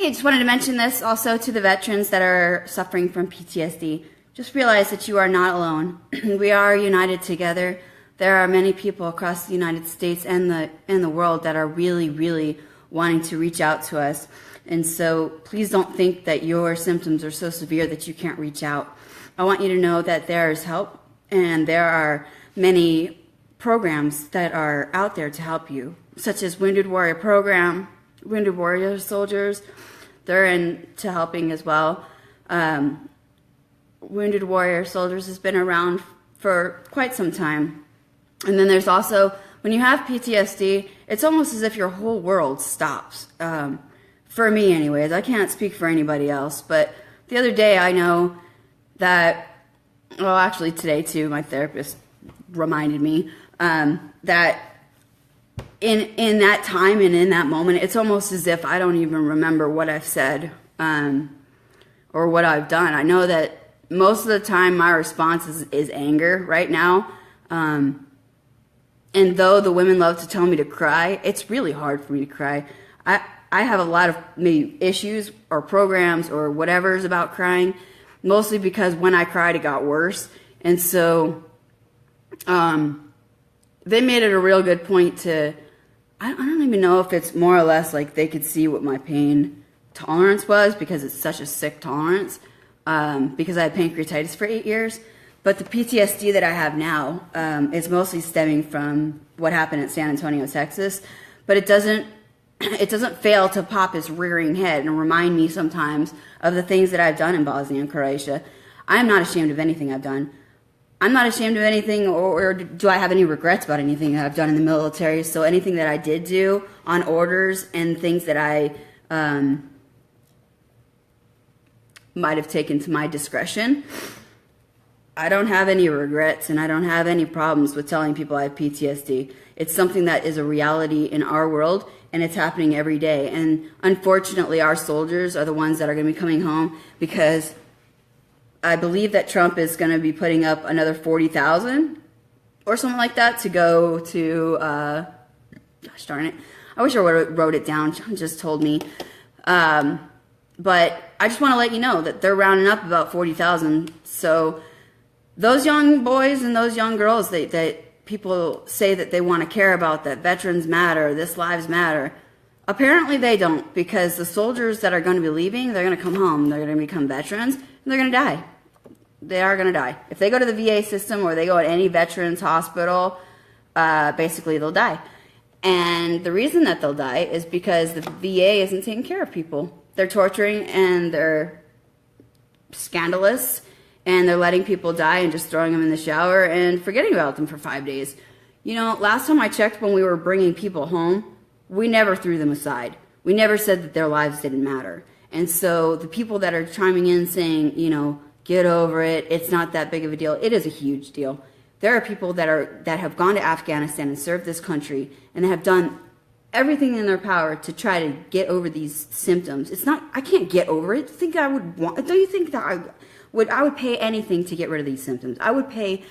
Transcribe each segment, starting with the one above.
Hey, I just wanted to mention this also to the veterans that are suffering from PTSD. Just realize that you are not alone. We are united together. There are many people across the United States and the world that are really, really wanting to reach out to us. And so please don't think that your symptoms are so severe that you can't reach out. I want you to know that there is help, and there are many programs that are out there to help you, such as Wounded Warrior Program, Wounded Warrior Soldiers. They're into helping as well. Wounded Warrior Soldiers has been around for quite some time. And then there's also, when you have PTSD, it's almost as if your whole world stops. For me anyways, I can't speak for anybody else, but the other day I know that, well actually today too, my therapist reminded me that in that time and in that moment, it's almost as if I don't even remember what I've said or what I've done. I know that most of the time my response is anger right now. And though the women love to tell me to cry, it's really hard for me to cry. I have a lot of maybe issues or programs or whatever is about crying, mostly because when I cried, it got worse. And so they made it a real good point to, I don't even know if it's more or less like they could see what my pain tolerance was, because it's such a sick tolerance, because I had pancreatitis for 8 years. But the PTSD that I have now is mostly stemming from what happened in San Antonio, Texas. But it doesn't fail to pop its rearing head and remind me sometimes of the things that I've done in Bosnia and Croatia. I'm not ashamed of anything I've done. I'm not ashamed of anything, or do I have any regrets about anything that I've done in the military. So anything that I did do on orders and things that I might have taken to my discretion, I don't have any regrets, and I don't have any problems with telling people I have PTSD. It's something that is a reality in our world, and it's happening every day. And unfortunately, our soldiers are the ones that are going to be coming home, because I believe that Trump is going to be putting up another 40,000 or something like that to go to, gosh darn it. I wish I wrote it down. John just told me. But I just want to let you know that they're rounding up about 40,000. So those young boys and those young girls that people say that they want to care about, that veterans matter, this lives matter, apparently they don't, because the soldiers that are going to be leaving, they're going to come home, they're going to become veterans, and they're going to die. They are going to die. If they go to the VA system or they go at any veterans hospital, basically they'll die. And the reason that they'll die is because the VA isn't taking care of people. They're torturing, and they're scandalous, and they're letting people die and just throwing them in the shower and forgetting about them for 5 days. You know, last time I checked, when we were bringing people home, we never threw them aside. We never said that their lives didn't matter. And so the people that are chiming in saying, you know, get over it, it's not that big of a deal, it is a huge deal. There are people that have gone to Afghanistan and served this country and have done everything in their power to try to get over these symptoms. It's not, I can't get over it. Don't you think that I would pay anything to get rid of these symptoms? I would pay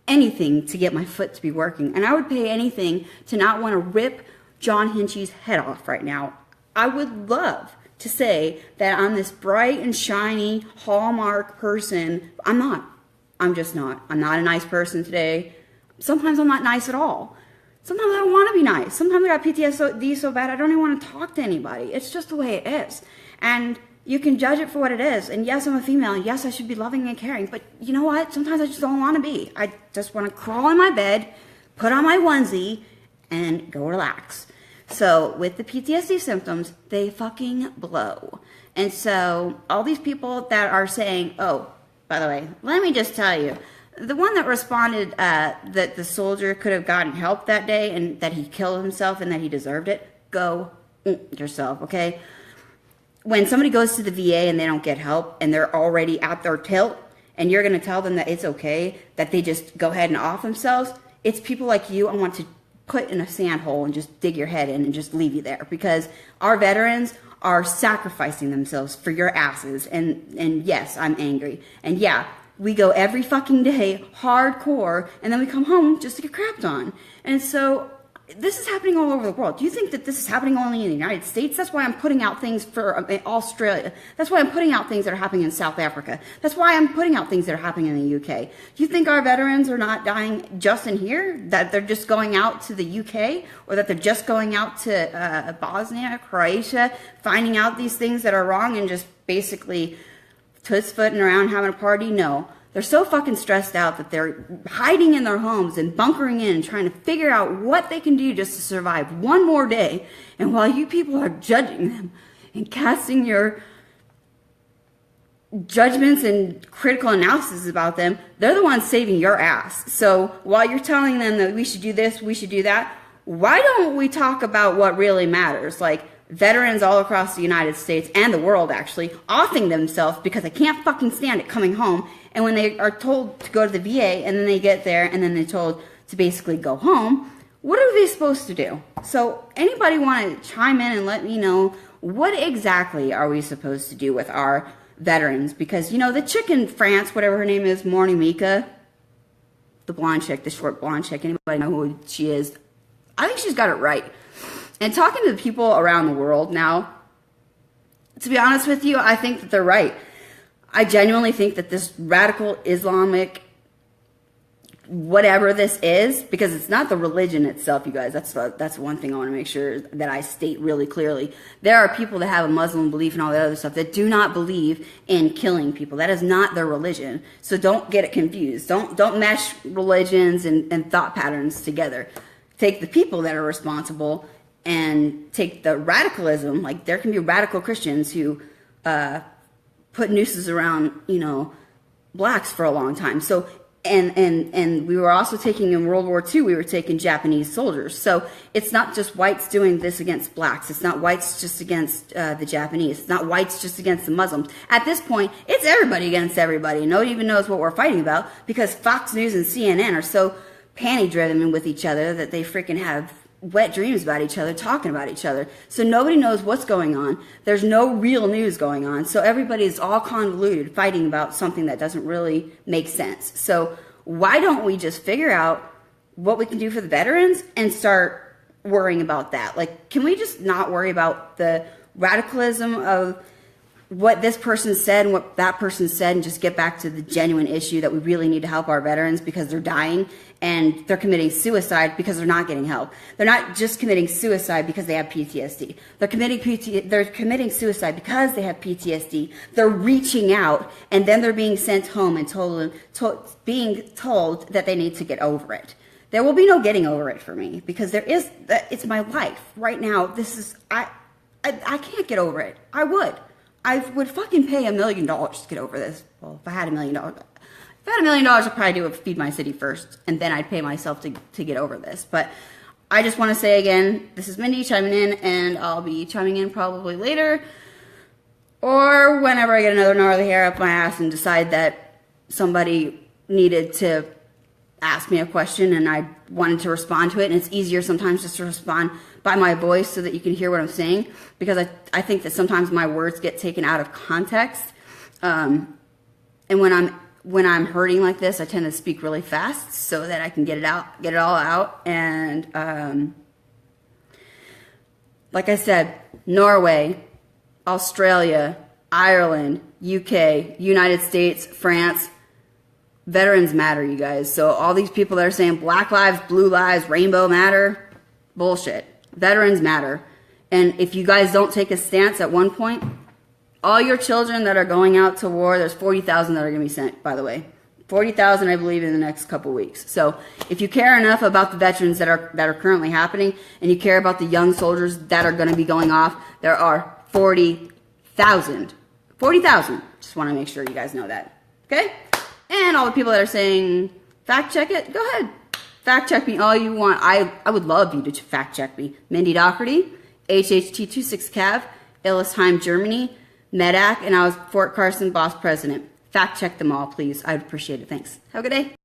anything to get my foot to be working. And I would pay anything to not want to rip John Hinchy's head off right now. I would love to say that I'm this bright and shiny hallmark person. I'm not. I'm just not. I'm not a nice person today. Sometimes I'm not nice at all. Sometimes I don't want to be nice. Sometimes I got PTSD so bad I don't even want to talk to anybody. It's just the way it is. And you can judge it for what it is. And yes, I'm a female. And yes, I should be loving and caring. But you know what? Sometimes I just don't want to be. I just want to crawl in my bed, put on my onesie, and go relax. So with the PTSD symptoms, they fucking blow. And so all these people that are saying, oh, by the way, let me just tell you, the one that responded that the soldier could have gotten help that day and that he killed himself and that he deserved it, go yourself, okay? When somebody goes to the VA and they don't get help and they're already at their tilt, and you're going to tell them that it's okay, that they just go ahead and off themselves, it's people like you I want to put in a sand hole and just dig your head in and just leave you there, because our veterans are sacrificing themselves for your asses. And yes, I'm angry. And yeah, we go every fucking day hardcore, and then we come home just to get crapped on. And so this is happening all over the world. Do you think that this is happening only in the United States? That's why I'm putting out things for Australia. That's why I'm putting out things that are happening in South Africa. That's why I'm putting out things that are happening in the UK. Do you think our veterans are not dying just in here? That they're just going out to the UK? Or that they're just going out to Bosnia, Croatia, finding out these things that are wrong and just basically toots-footing around having a party? No. They're so fucking stressed out that they're hiding in their homes and bunkering in and trying to figure out what they can do just to survive one more day. And while you people are judging them and casting your judgments and critical analysis about them, they're the ones saving your ass. So while you're telling them that we should do this, we should do that, why don't we talk about what really matters? Like, veterans all across the United States and the world actually offing themselves because they can't fucking stand it coming home. And when they are told to go to the VA and then they get there and then they're told to basically go home, what are they supposed to do? So anybody want to chime in and let me know what exactly are we supposed to do with our veterans? Because, you know, the chick in France, whatever her name is, Morning Mika, the blonde chick, the short blonde chick, anybody know who she is? I think she's got it right. And talking to the people around the world now, to be honest with you, I think that they're right. I genuinely think that this radical Islamic, whatever this is, because it's not the religion itself, you guys. That's one thing I want to make sure that I state really clearly. There are people that have a Muslim belief and all that other stuff that do not believe in killing people. That is not their religion. So don't get it confused. Don't mesh religions and thought patterns together. Take the people that are responsible and take the radicalism. Like, there can be radical Christians who put nooses around, you know, blacks for a long time. So, and we were also taking, in World War II, we were taking Japanese soldiers. So it's not just whites doing this against blacks. It's not whites just against the Japanese. It's not whites just against the Muslims. At this point, it's everybody against everybody. Nobody even knows what we're fighting about because Fox News and CNN are so panty-driven with each other that they freaking have wet dreams about each other, talking about each other. So nobody knows what's going on. There's no real news going on. So everybody's all convoluted, fighting about something that doesn't really make sense. So why don't we just figure out what we can do for the veterans and start worrying about that? Like, can we just not worry about the radicalism of what this person said and what that person said and just get back to the genuine issue that we really need to help our veterans because they're dying and they're committing suicide because they're not getting help. They're not just committing suicide because they have PTSD. They're committing suicide because they have PTSD. They're reaching out and then they're being sent home and being told that they need to get over it. There will be no getting over it for me because it's my life right now. I can't get over it. I would fucking pay $1 million to get over this. Well, if I had $1 million, I'd probably do it, feed my city first, and then I'd pay myself to get over this. But I just want to say again, this is Mindy chiming in, and I'll be chiming in probably later, or whenever I get another gnarly hair up my ass and decide that somebody needed to ask me a question and I wanted to respond to it, and it's easier sometimes just to respond by my voice so that you can hear what I'm saying, because I think that sometimes my words get taken out of context, and when I'm hurting like this, I tend to speak really fast so that I can get it all out. And like I said, Norway, Australia, Ireland, UK, United States, France, veterans matter, you guys. So all these people that are saying black lives, blue lives, rainbow matter, bullshit. Veterans matter. And if you guys don't take a stance at one point, all your children that are going out to war, there's 40,000 that are going to be sent, by the way. 40,000, I believe, in the next couple weeks. So if you care enough about the veterans that are currently happening, and you care about the young soldiers that are going to be going off, there are 40,000. 40,000. Just want to make sure you guys know that. Okay? And all the people that are saying, fact check it, go ahead. Fact check me all you want. I would love you to fact check me. Mindy Doherty, HHT26CAV, Illesheim, Germany, Medak, and I was Fort Carson boss president. Fact check them all, please. I'd appreciate it. Thanks. Have a good day.